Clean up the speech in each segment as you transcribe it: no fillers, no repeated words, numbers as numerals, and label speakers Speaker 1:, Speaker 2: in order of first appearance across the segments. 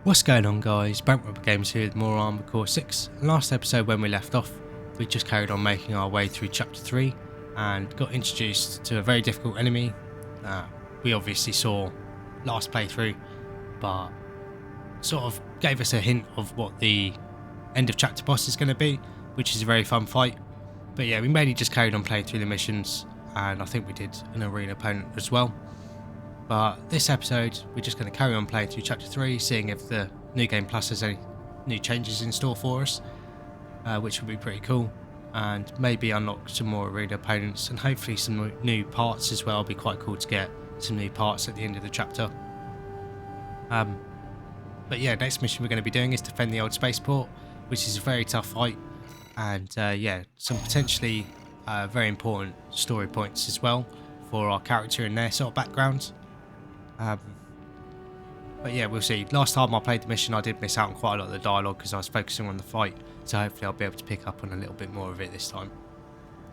Speaker 1: What's going on, guys? Rubicon Games here with more Armored Core 6. Last episode, when we left off, we just carried on making our way through chapter 3 and got introduced to a very difficult enemy that we obviously saw last playthrough, but sort of gave us a hint of what the end of chapter boss is going to be, which is a very fun fight. But yeah, we mainly just carried on playing through the missions, and I think we did an arena opponent as well. But this episode, we're just going to carry on playing through chapter 3, seeing if the New Game Plus has any new changes in store for us, which would be pretty cool, and maybe unlock some more arena opponents and hopefully some new parts as well. It'd be quite cool to get some new parts at the end of the chapter. But yeah, next mission we're going to be doing is defend the old spaceport, which is a very tough fight, and yeah, some potentially very important story points as well for our character and their sort of backgrounds. But yeah, we'll see. Last time I played the mission, I did miss out on quite a lot of the dialogue because I was focusing on the fight, so hopefully I'll be able to pick up on a little bit more of it this time.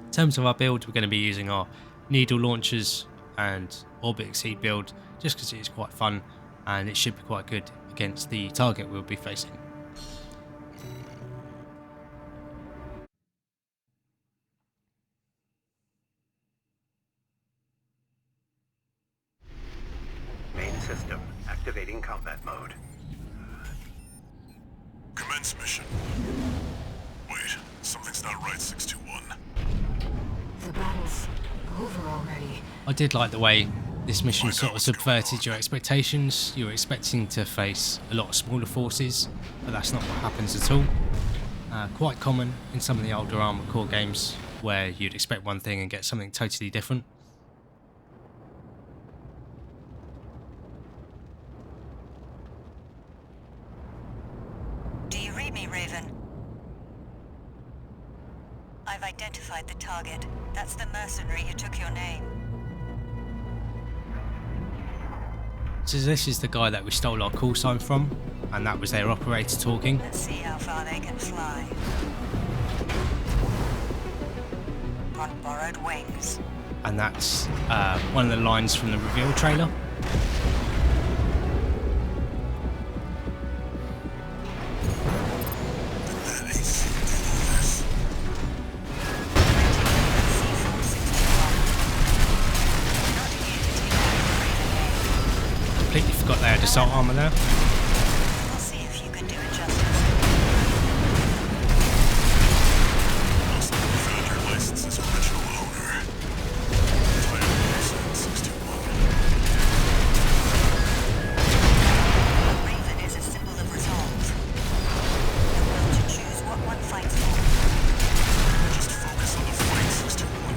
Speaker 1: In terms of our build, we're going to be using our needle launchers and orbit exceed build, just because it is quite fun and it should be quite good against the target we'll be facing.
Speaker 2: System activating combat mode.
Speaker 3: Commence mission. Wait, something's not right, 621.
Speaker 4: The battle's over already.
Speaker 1: I did like the way this mission sort of subverted your expectations. You were expecting to face a lot of smaller forces, but that's not what happens at all. Quite common in some of the older Armored Core games where you'd expect one thing and get something totally different.
Speaker 5: I've identified the target. That's the mercenary who took your name.
Speaker 1: So this is the guy that we stole our call sign from, and that was their operator talking.
Speaker 5: Let's see how far they can fly. On borrowed wings.
Speaker 1: And that's one of the lines from the reveal trailer. Completely forgot they had assault armor there.
Speaker 5: We'll see if you can do it justice.
Speaker 3: Also, we found your license's original owner. Title Person 61.
Speaker 5: Raven is a symbol of resolve. The will to choose what one fights for.
Speaker 3: Just focus on the fight, 61.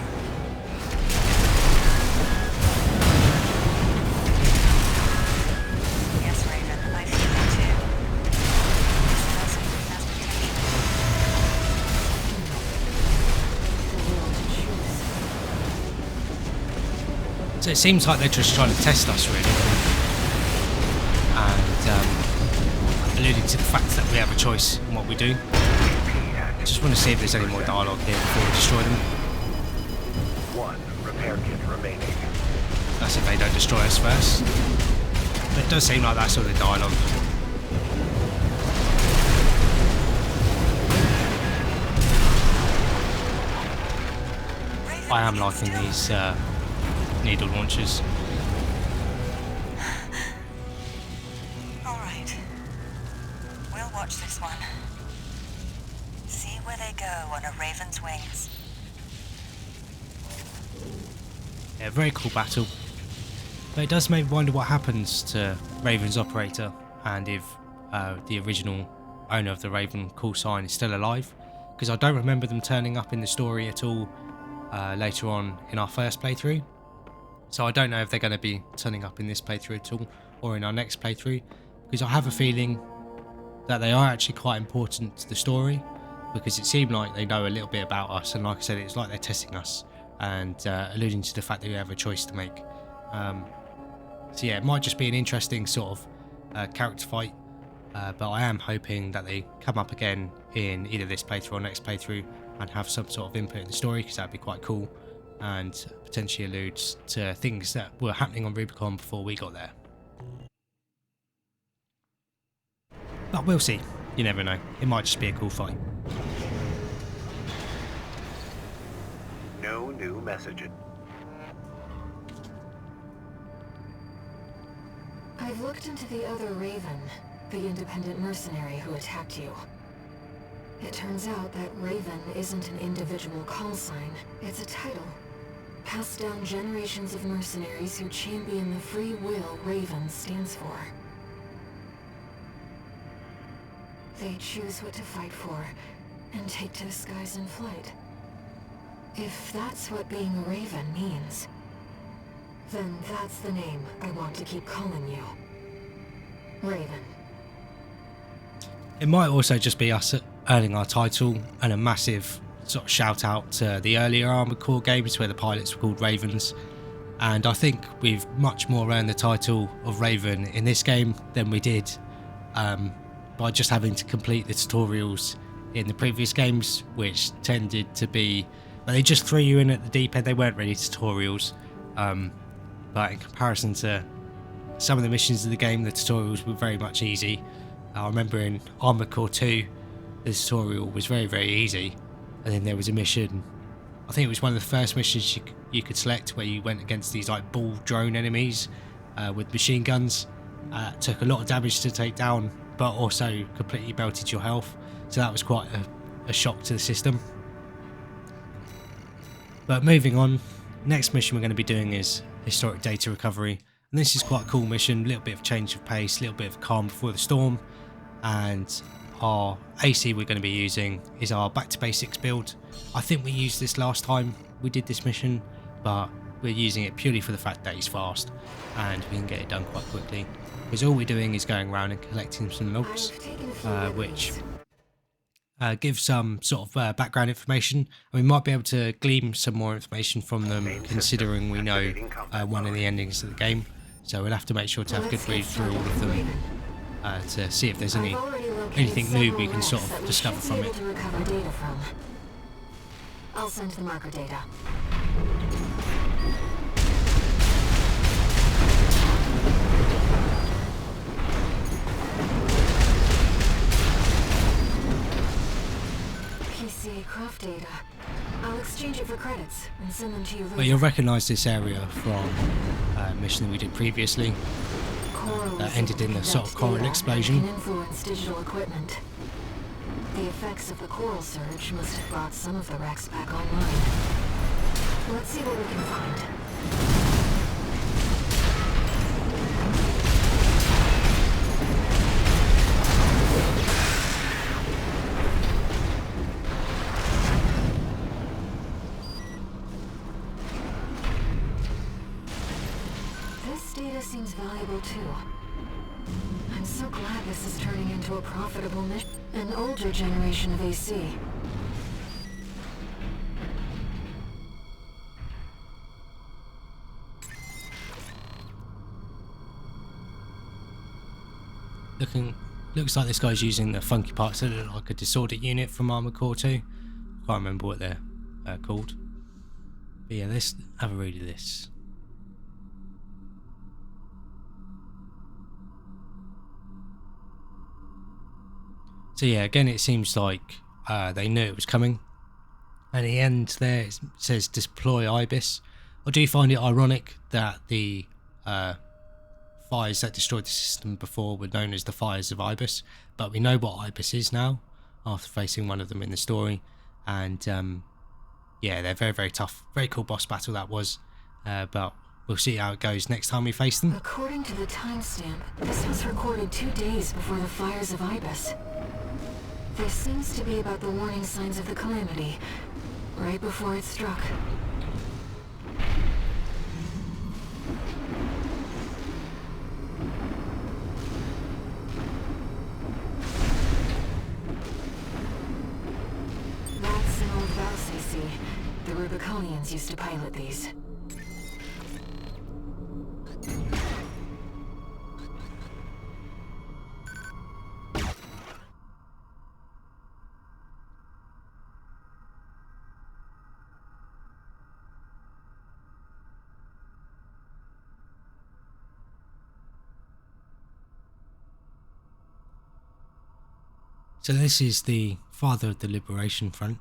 Speaker 5: Yes, Raven, I feel it too. This person has potential.
Speaker 1: So it seems like they're just trying to test us, really, and alluding to the fact that we have a choice in what we do. Just want to see if there's any more dialogue here before we destroy them.
Speaker 2: One repair kit remaining.
Speaker 1: That's if they don't destroy us first. But it does seem like that's all the dialogue. I am liking these needle launchers.
Speaker 5: All right. We'll watch this one. See where they go on a Raven's wings.
Speaker 1: Yeah, very cool battle. But it does make me wonder what happens to Raven's operator and if the original owner of the Raven call sign is still alive. Because I don't remember them turning up in the story at all later on in our first playthrough. So I don't know if they're going to be turning up in this playthrough at all or in our next playthrough. Because I have a feeling that they are actually quite important to the story. Because it seemed like they know a little bit about us. And like I said, it's like they're testing us and alluding to the fact that we have a choice to make. So yeah, it might just be an interesting sort of character fight, but I am hoping that they come up again in either this playthrough or next playthrough and have some sort of input in the story, because that'd be quite cool and potentially alludes to things that were happening on Rubicon before we got there. But we'll see. You never know. It might just be a cool fight.
Speaker 2: No new messages.
Speaker 4: I've looked into the other Raven, the independent mercenary who attacked you. It turns out that Raven isn't an individual call sign, it's a title. Passed down generations of mercenaries who champion the free will Raven stands for. They choose what to fight for, and take to the skies in flight. If that's what being a Raven means, then that's the name I want to keep calling you. Raven.
Speaker 1: It might also just be us earning our title, and a massive sort of shout out to the earlier Armored Core games where the pilots were called Ravens. And I think we've much more earned the title of Raven in this game than we did by just having to complete the tutorials in the previous games, which tended to be, they just threw you in at the deep end. They weren't really tutorials, but in comparison to some of the missions in the game, the tutorials were very much easy. I remember in Armored Core 2, the tutorial was very, very easy, and then there was a mission, I think it was one of the first missions you could select, where you went against these like ball drone enemies with machine guns. Took a lot of damage to take down, but also completely melted your health, so that was quite a shock to the system. But moving on, next mission we're going to be doing is historic data recovery, and this is quite a cool mission, a little bit of change of pace, a little bit of calm before the storm. And our AC we're going to be using is our back to basics build. I think we used this last time we did this mission, but we're using it purely for the fact that it's fast and we can get it done quite quickly, because all we're doing is going around and collecting some logs, which give some sort of background information, and we might be able to glean some more information from them, considering we know one of the endings of the game. So we'll have to make sure to have a good read through all of them to see if there's anything new we can sort of discover from it.
Speaker 4: I'll send the marker data. PCA craft data. I'll exchange it for credits and send them to you later.
Speaker 1: But you'll recognise this area from a mission that we did previously. That ended in a sort of coral explosion.
Speaker 4: Can influence digital equipment. The effects of the coral surge must have brought some of the wrecks back online. Let's see what we can find. This data seems valuable too. I'm so glad this is turning into a profitable mission. An older generation of AC.
Speaker 1: Looks like this guy's using the funky parts that look like a disorder unit from Armored Core 2. Can't remember what they're called. But yeah, let's have a read of this. So yeah, again it seems like they knew it was coming. And at the end there it says deploy IBIS. I do find it ironic that the fires that destroyed the system before were known as the fires of IBIS, but we know what IBIS is now after facing one of them in the story. And yeah, they're very, very tough. Very cool boss battle that was, but we'll see how it goes next time we face them.
Speaker 4: According to the timestamp, this was recorded 2 days before the fires of IBIS. This seems to be about the warning signs of the calamity, right before it struck. That's an old Vals AC. The Rubiconians used to pilot these.
Speaker 1: So this is the father of the Liberation Front,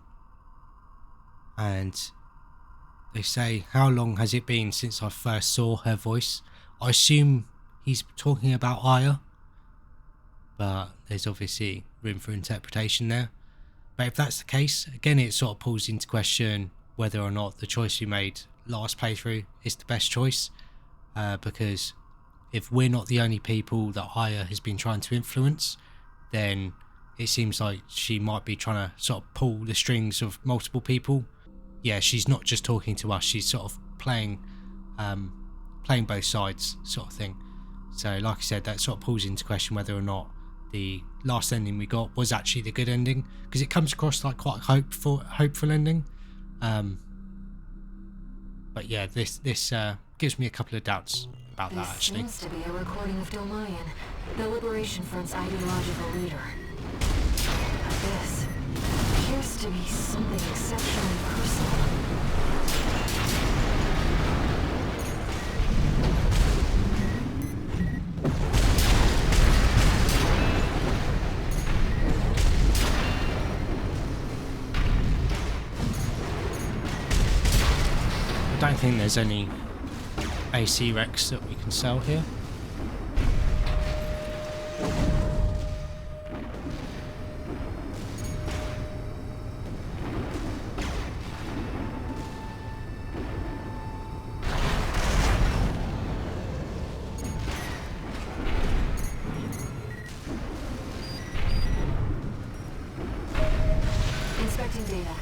Speaker 1: and they say, how long has it been since I first saw her voice? I assume he's talking about Aya, but there's obviously room for interpretation there. But if that's the case, again it sort of pulls into question whether or not the choice we made last playthrough is the best choice, because if we're not the only people that Aya has been trying to influence, then it seems like she might be trying to sort of pull the strings of multiple people. Yeah, she's not just talking to us, she's sort of playing both sides sort of thing. So like I said, that sort of pulls into question whether or not the last ending we got was actually the good ending, because it comes across like quite a hopeful ending. But yeah, this gives me a couple of doubts about that actually.
Speaker 4: This seems to be a recording of Domayan, the Liberation Front's ideological leader. But this appears to be something exceptionally personal.
Speaker 1: I don't think there's any AC Rex that we can sell here.
Speaker 4: Inspecting data.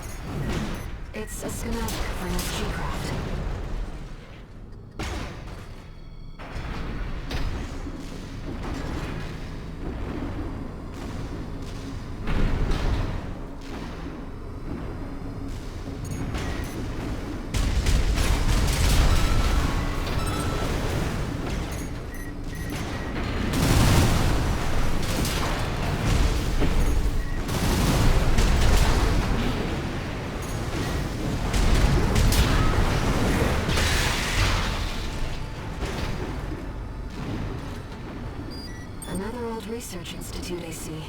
Speaker 4: It's a schematic for an SG craft. Another old research institute, I see.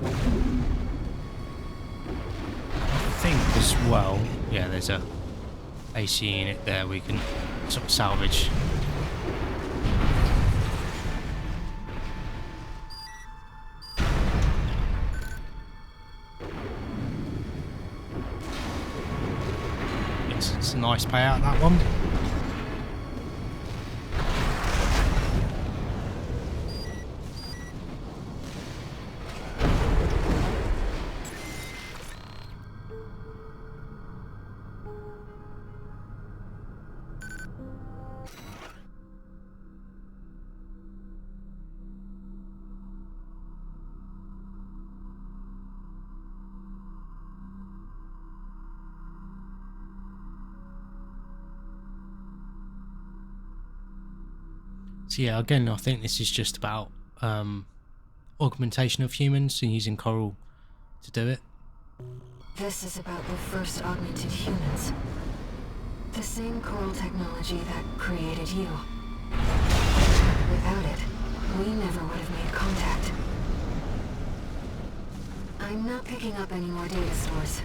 Speaker 1: I think as well, yeah, there's a AC unit there we can sort of salvage. It's a nice payout, that one. So yeah, again, I think this is just about augmentation of humans and using coral to do it.
Speaker 4: This is about the first augmented humans. The same coral technology that created you. Without it, we never would have made contact. I'm not picking up any more data stores.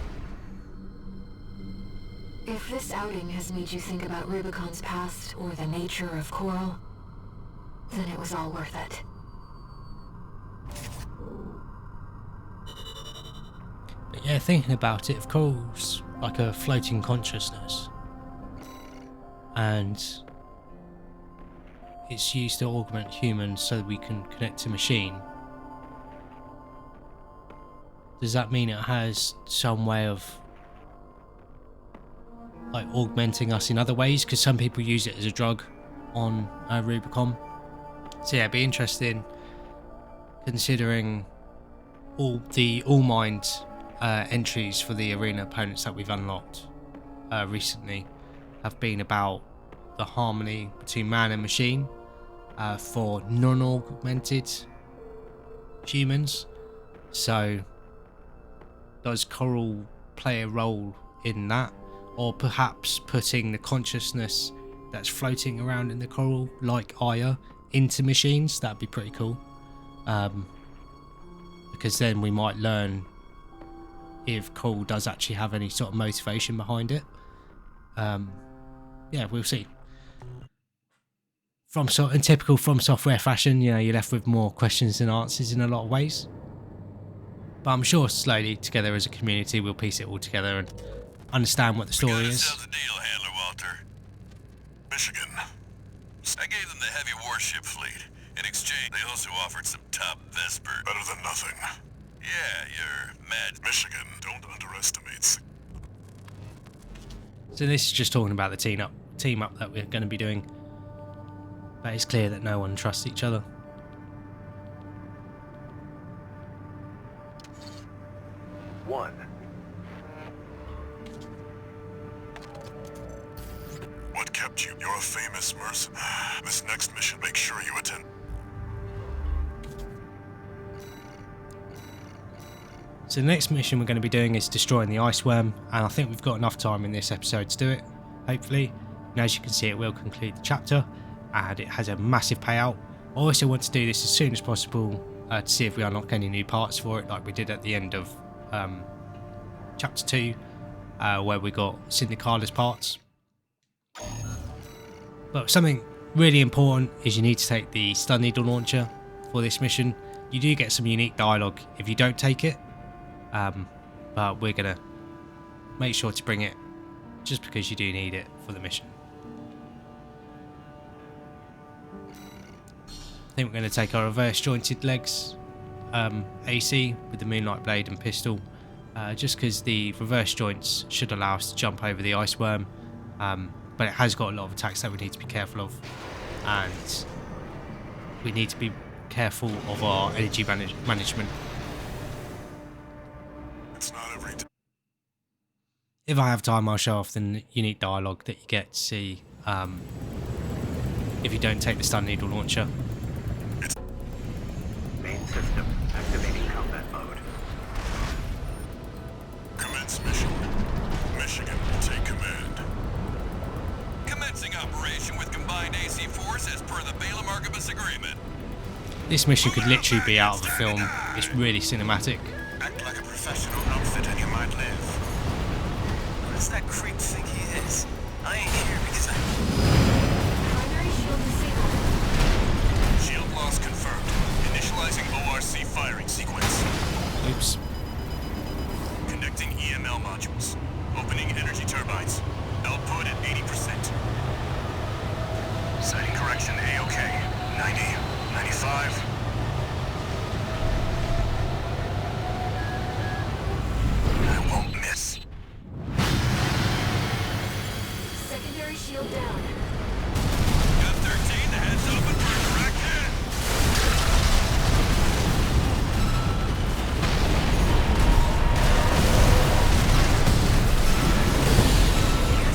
Speaker 4: If this outing has made you think about Rubicon's past or the nature of coral, then it was all worth it.
Speaker 1: But yeah, thinking about it, of course, like a floating consciousness, and it's used to augment humans so that we can connect to machine. Does that mean it has some way of like augmenting us in other ways? Because some people use it as a drug on Rubicon. So yeah, it'd be interesting considering all mind entries for the arena opponents that we've unlocked recently have been about the harmony between man and machine for non-augmented humans. So does coral play a role in that, or perhaps putting the consciousness that's floating around in the coral like Aya into machines? That'd be pretty cool. because then we might learn if Cole does actually have any sort of motivation behind it. Yeah, we'll see. In typical FromSoftware fashion, you know, you're left with more questions than answers in a lot of ways. But I'm sure slowly, together as a community, we'll piece it all together and understand what the story is.
Speaker 3: Sell the deal, Handler Walter. Michigan. I gave them the heavy warship fleet. In exchange, they also offered some top Vesper. Better than nothing. Yeah, you're mad. Michigan, don't underestimate.
Speaker 1: So this is just talking about the team up that we're going to be doing. But it's clear that no one trusts each other.
Speaker 2: One.
Speaker 3: What kept you? You're a famous mercenary. This next mission, make sure you attend.
Speaker 1: So the next mission we're going to be doing is destroying the ice worm, and I think we've got enough time in this episode to do it, hopefully. And as you can see, it will conclude the chapter, and it has a massive payout. I also want to do this as soon as possible to see if we unlock any new parts for it, like we did at the end of chapter 2, where we got Syndicala's parts. But something really important is you need to take the stun needle launcher for this mission. You do get some unique dialogue if you don't take it, but we're gonna make sure to bring it just because you do need it for the mission. I think we're going to take our reverse jointed legs AC with the Moonlight Blade and pistol, just because the reverse joints should allow us to jump over the ice worm, but it has got a lot of attacks that we need to be careful of, and we need to be careful of our energy management.
Speaker 3: It's not every day.
Speaker 1: If I have time, I'll show off the unique dialogue that you get to see if you don't take the stun needle launcher.
Speaker 2: Main system activating combat mode.
Speaker 3: Commence mission. Michigan, take command. Commencing operation with combined AC force as per the Balaam Archibus agreement.
Speaker 1: This mission could literally be out of a film. It's really cinematic.
Speaker 3: Act like a professional outfit and you might live.
Speaker 6: What does that creep think he is? I ain't here because I...
Speaker 4: Primary shield disabled.
Speaker 3: Shield loss confirmed. Initializing ORC firing sequence.
Speaker 1: Oops.
Speaker 3: Connecting EML modules. Opening energy turbines. Output at 80%. Sighting correction A-OK. 90, 95. I won't miss.
Speaker 4: Secondary shield down.
Speaker 3: F-13, the head's open for a direct hit.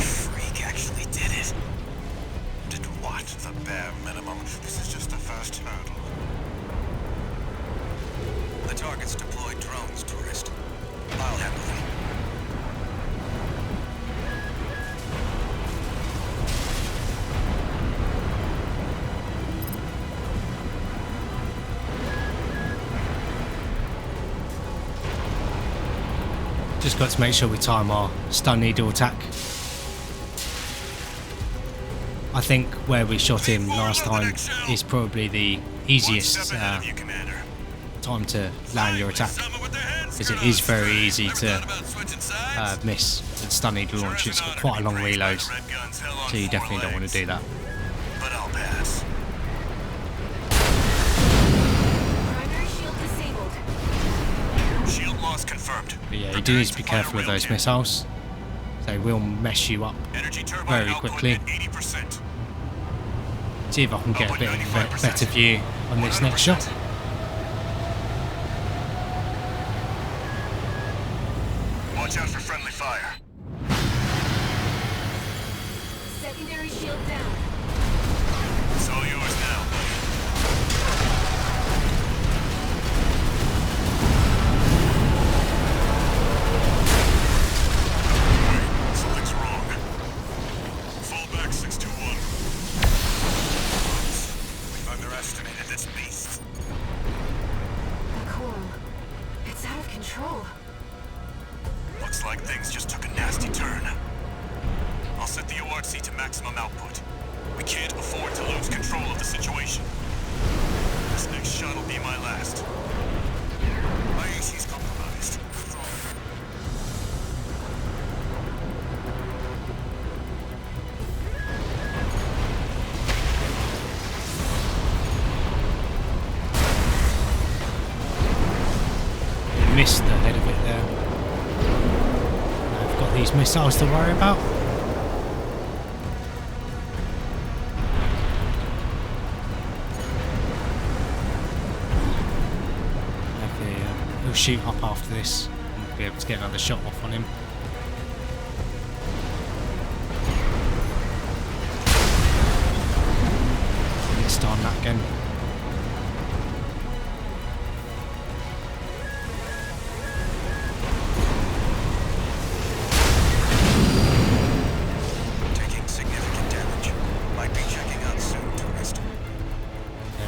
Speaker 6: Freak actually did it.
Speaker 3: Did what? The bare minimum. This is just the first hurdle.
Speaker 6: The target's deployed drones, tourist. I'll handle them.
Speaker 1: Just got to make sure we time our stun needle attack. I think where we shot him last time is probably the easiest
Speaker 3: You, Commander.
Speaker 1: time to land your attack, because it is very easy to miss the stun needle launcher. It's got quite a long reload, so you definitely don't want to do that.
Speaker 3: But I'll pass.
Speaker 4: Primary shield disabled.
Speaker 3: Shield loss confirmed.
Speaker 1: But yeah, you do need to be careful with those missiles. They will mess you up
Speaker 3: Energy turbine
Speaker 1: very
Speaker 3: output
Speaker 1: quickly.
Speaker 3: at 80%.
Speaker 1: See if I can get a bit of a better view on this next shot.
Speaker 3: Watch out for friendly fire.
Speaker 4: Secondary shield down.
Speaker 3: It's all yours now, buddy. Wait, something's wrong. Fall back, 621. We've underestimated this beast.
Speaker 4: control.
Speaker 3: Looks like things just took a nasty turn. I'll set the ORC to maximum output. We can't afford to lose control of the situation. This next shot will be my last. My AC's compromised.
Speaker 1: Missed the head of it there. I've got these missiles to worry about. Okay, he'll shoot up after this and we'll be able to get another shot off on him. Missed on that again.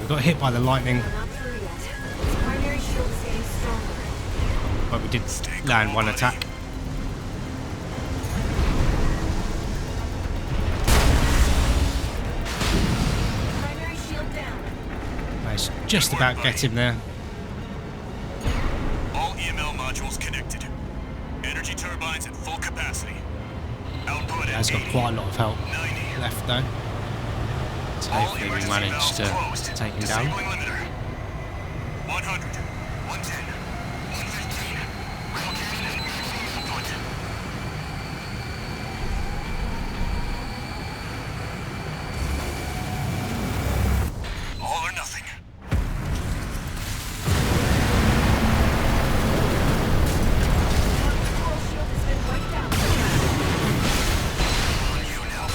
Speaker 1: Got hit by the lightning,
Speaker 4: We're not through yet. His primary shield is getting stronger.
Speaker 1: but we did land one attack.
Speaker 4: Primary shield down.
Speaker 1: Managed to just about get him there.
Speaker 3: All EML modules connected. Energy turbines at full capacity. Output
Speaker 1: He has
Speaker 3: at
Speaker 1: got quite a lot of help
Speaker 3: 90.
Speaker 1: left though. So hopefully we manage to take him down.
Speaker 3: Disabling limiter. 100, 110, 115. Relocating and input. All or nothing.
Speaker 4: The coral shield has been wiped out.
Speaker 3: On you now.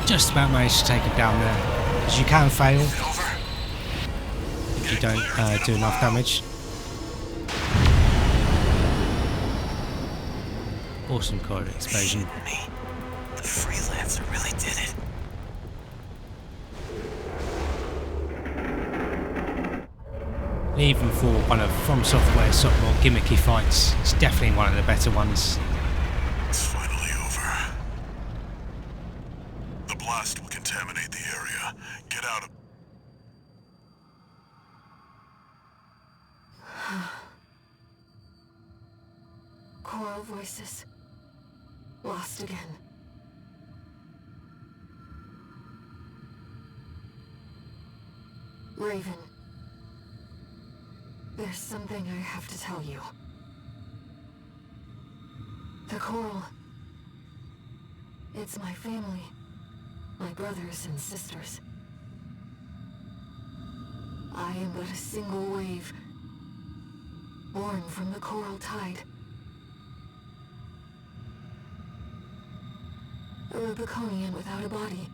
Speaker 1: Just about managed to take him down there. Because you can fail
Speaker 3: Over.
Speaker 1: if you don't do enough damage. Awesome corridor explosion.
Speaker 6: Me. The freelancer really did it.
Speaker 1: Even for one of FromSoftware's sort of more gimmicky fights, it's definitely one of the better ones.
Speaker 3: It's finally over. The blast will contaminate the area. Get out of...
Speaker 4: Coral voices. Lost again. Raven. There's something I have to tell you. The Coral. It's my family. My brothers and sisters. I am but a single wave. Born from the Coral Tide. A Rubiconian without a body.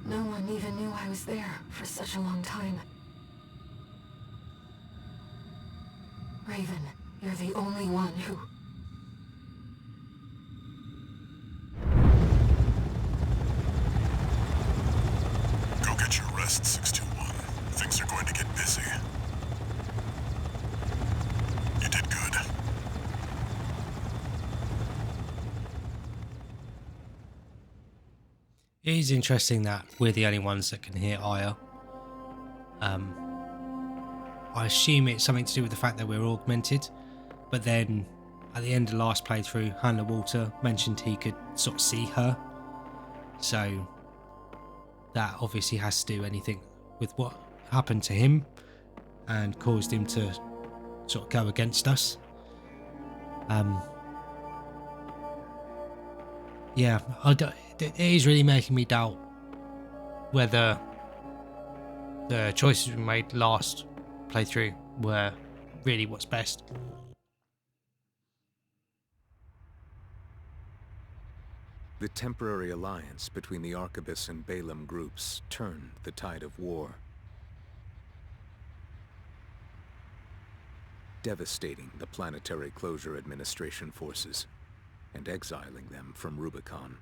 Speaker 4: No one even knew I was there for such a long time. Raven, you're the only one who...
Speaker 3: Go get your rest, 621. Things are going to get busy. You did good.
Speaker 1: It is interesting that we're the only ones that can hear Aya. I assume it's something to do with the fact that we're augmented, but then at the end of the last playthrough, Hannah Walter mentioned he could sort of see her. So that obviously has to do anything with what happened to him and caused him to sort of go against us. Yeah, it is really making me doubt whether the choices we made last playthrough were really what's best.
Speaker 7: The temporary alliance between the Arquebus and Balaam groups turned the tide of war. devastating the Planetary Closure Administration forces and exiling them from Rubicon.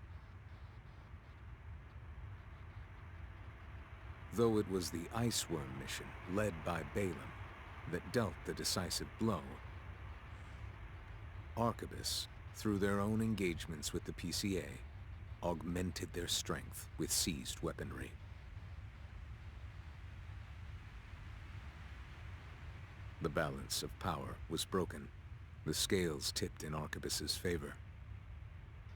Speaker 7: Though it was the Iceworm mission led by Balaam that dealt the decisive blow, Arquebus, through their own engagements with the PCA, augmented their strength with seized weaponry. The balance of power was broken. The scales tipped in Arquebus's favor,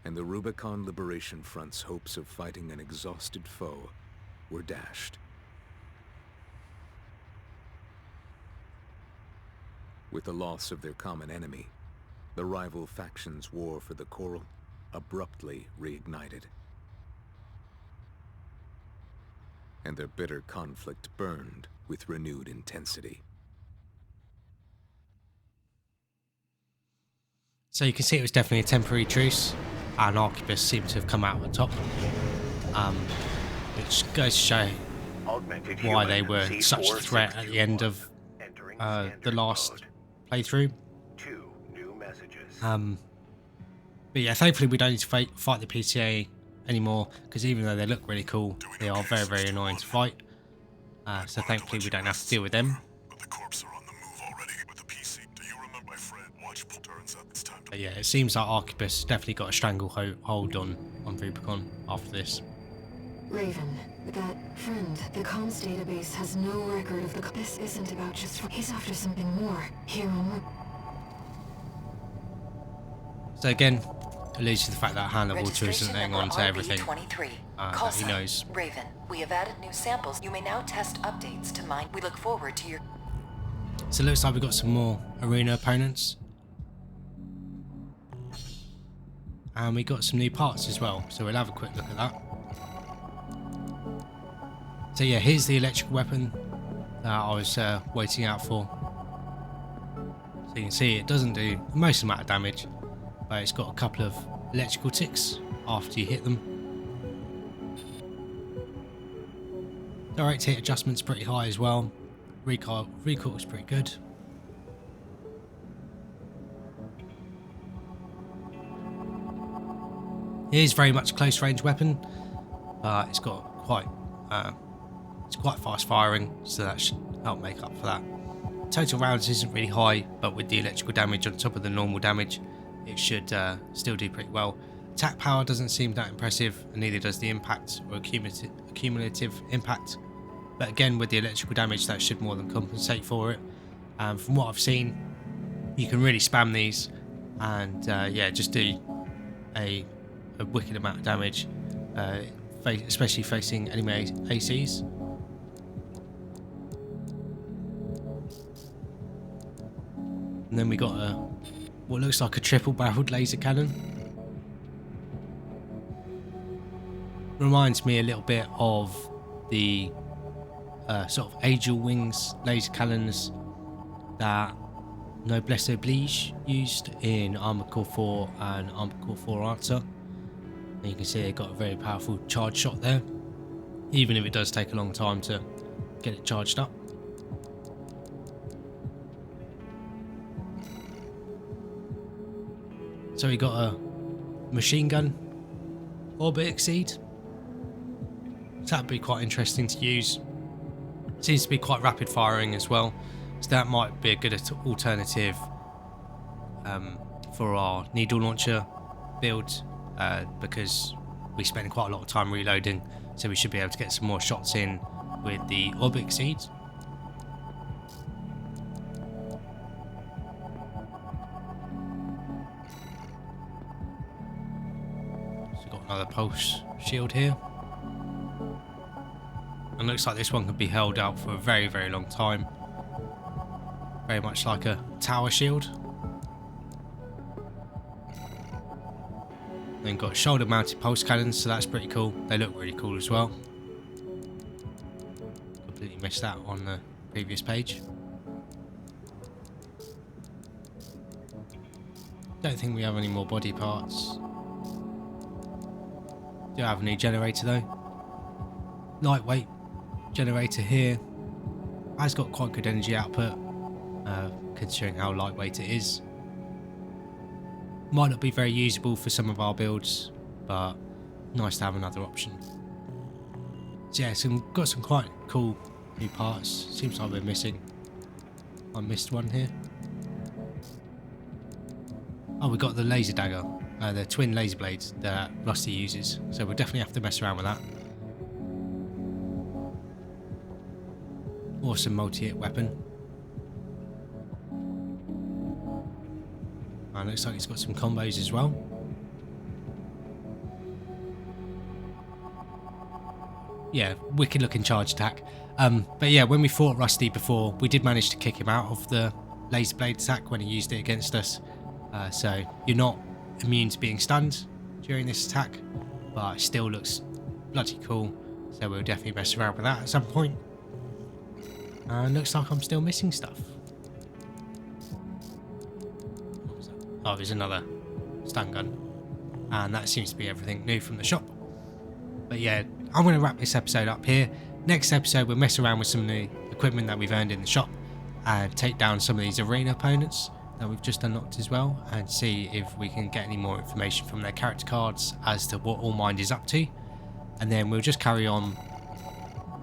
Speaker 7: and the Rubicon Liberation Front's hopes of fighting an exhausted foe were dashed. With the loss of their common enemy, the rival factions' war for the Coral abruptly reignited. And their bitter conflict burned with renewed intensity.
Speaker 1: So you can see it was definitely a temporary truce, and Arquebus seemed to have come out on top, which goes to show why they were such a threat at the end of the last playthrough. But yeah, thankfully we don't need to fight the PCA anymore, because even though they look really cool, they are very, very annoying to fight. So thankfully we don't have to deal with them. But yeah, it seems like Arquebus definitely got a stranglehold on Rubicon after this.
Speaker 4: Raven, that friend, the comms database has no record of the... This isn't about just... He's after something more, here on...
Speaker 1: So again, alludes to the fact that Hannah Walter isn't letting on to everything that he knows.
Speaker 5: Raven, we have added new samples. You may now test updates to mine. We look forward to your...
Speaker 1: So it looks like we've got some more arena opponents. And we got some new parts as well, so we'll have a quick look at that. So yeah, here's the electrical weapon that I was waiting out for. So you can see it doesn't do the most amount of damage, but it's got a couple of electrical ticks after you hit them. Direct hit adjustment's pretty high as well. Recoil is pretty good. It is very much a close range weapon, but it's got quite fast firing, so that should help make up for that. Total rounds isn't really high, but with the electrical damage on top of the normal damage, it should still do pretty well. Attack power doesn't seem that impressive, and neither does the impact or cumulative impact. But again, with the electrical damage, that should more than compensate for it. From what I've seen, you can really spam these, and yeah, just do a wicked amount of damage, especially facing enemy ACs. And then we got what looks like a triple-barreled laser cannon. Reminds me a little bit of the sort of Angel Wings laser cannons that Noblesse Oblige used in Armored Core 4 and Armored Core 4 Answer. And you can see they've got a very powerful charge shot there, even if it does take a long time to get it charged up. So we got a machine gun, orbit exceed. So that'd be quite interesting to use. Seems to be quite rapid firing as well, so that might be a good alternative for our needle launcher build, because we spend quite a lot of time reloading, so we should be able to get some more shots in with the orbit exceed. Another pulse shield here, and looks like this one could be held out for a very, very long time, very much like a tower shield. Then got shoulder mounted pulse cannons, so that's pretty cool. They look really cool as well. Completely missed that on the previous page. Don't think we have any more body parts. Do have a new generator though. Lightweight generator here. Has got quite good energy output. considering how lightweight it is. Might not be very usable for some of our builds, but nice to have another option. So yeah, got some quite cool new parts. Seems like we're missing. I missed one here. Oh, we got the laser dagger, the twin laser blades that Rusty uses. So we'll definitely have to mess around with that. Awesome multi-hit weapon. And looks like it's got some combos as well. Yeah, wicked looking charge attack. But yeah, when we fought Rusty before, we did manage to kick him out of the laser blade attack when he used it against us. So you're not immune to being stunned during this attack, but it still looks bloody cool. So we'll definitely mess around with that at some point. And looks like I'm still missing stuff. What was that? Oh, there's another stun gun. And that seems to be everything new from the shop. But yeah, I'm going to wrap this episode up here. Next episode, we'll mess around with some of the equipment that we've earned in the shop and take down some of these arena opponents that we've just unlocked as well, and see if we can get any more information from their character cards as to what Allmind is up to. And then we'll just carry on.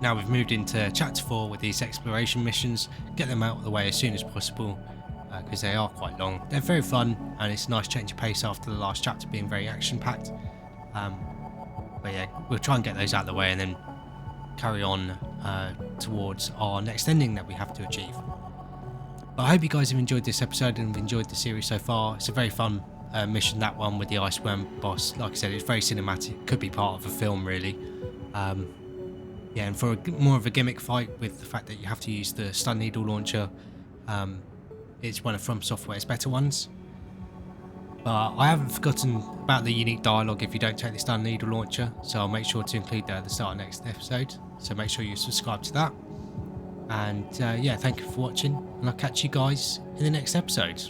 Speaker 1: Now we've moved into chapter 4 with these exploration missions, get them out of the way as soon as possible, because they are quite long. They're very fun, and it's a nice change of pace after the last chapter being very action packed. But yeah, we'll try and get those out of the way and then carry on towards our next ending that we have to achieve. But I hope you guys have enjoyed this episode and have enjoyed the series so far. It's a very fun mission, that one with the Iceworm boss. Like I said, it's very cinematic, could be part of a film really. Yeah, and for more of a gimmick fight with the fact that you have to use the stun needle launcher, it's one of FromSoftware's better ones. But I haven't forgotten about the unique dialogue if you don't take the stun needle launcher, so I'll make sure to include that at the start of next episode. So make sure you subscribe to that. And yeah, thank you for watching, and I'll catch you guys in the next episode.